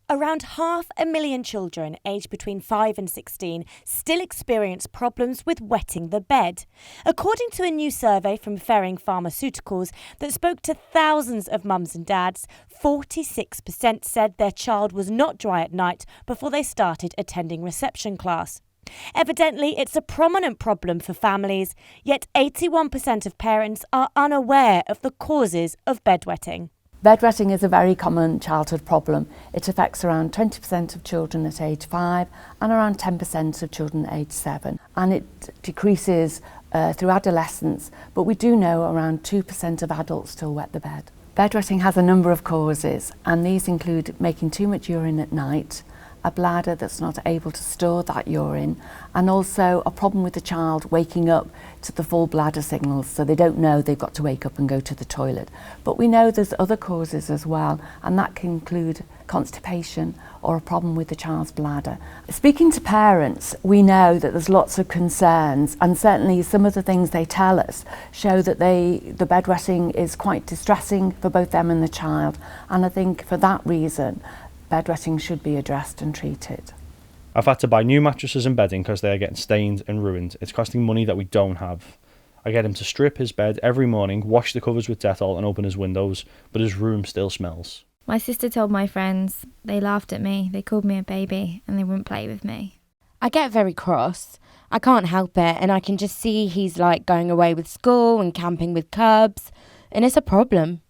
Around 500,000 children aged between 5 and 16 still experience problems with wetting the bed. According to a new survey from Ferring Pharmaceuticals that spoke to thousands of mums and dads, 46% said their child was not dry at night before they started attending reception class. Evidently, it's a prominent problem for families, yet 81% of parents are unaware of the causes of bedwetting. Bedwetting is a very common childhood problem. It affects around 20% of children at age 5 and around 10% of children at age 7. And it decreases through adolescence, but we do know around 2% of adults still wet the bed. Bedwetting has a number of causes, and these include making too much urine at night, a bladder that's not able to store that urine, and also a problem with the child waking up to the full bladder signals, so they don't know they've got to wake up and go to the toilet. But we know there's other causes as well, and that can include constipation or a problem with the child's bladder. Speaking to parents, we know that there's lots of concerns, and certainly some of the things they tell us show that the bedwetting is quite distressing for both them and the child, and I think for that reason bedwetting should be addressed and treated. I've had to buy new mattresses and bedding because they are getting stained and ruined. It's costing money that we don't have. I get him to strip his bed every morning, wash the covers with Dettol and open his windows, but his room still smells. My sister told my friends, they laughed at me, they called me a baby and they wouldn't play with me. I get very cross. I can't help it, and I can just see he's like going away with school and camping with cubs, and it's a problem.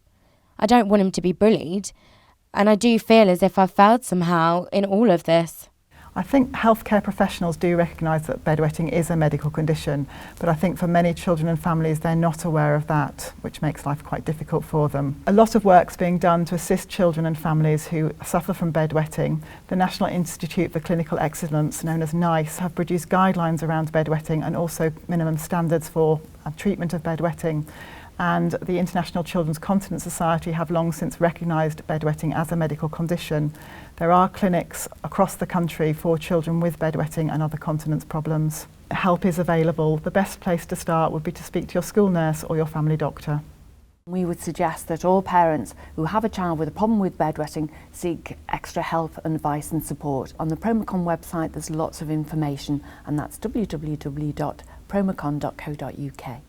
I don't want him to be bullied, and I do feel as if I've failed somehow in all of this. I think healthcare professionals do recognise that bedwetting is a medical condition, but I think for many children and families they're not aware of that, which makes life quite difficult for them. A lot of work's being done to assist children and families who suffer from bedwetting. The National Institute for Clinical Excellence, known as NICE, have produced guidelines around bedwetting and also minimum standards for treatment of bedwetting. And the International Children's Continence Society have long since recognised bedwetting as a medical condition. There are clinics across the country for children with bedwetting and other continence problems. Help is available. The best place to start would be to speak to your school nurse or your family doctor. We would suggest that all parents who have a child with a problem with bedwetting seek extra help, advice and support. On the PromoCon website there's lots of information, and that's www.promocon.co.uk.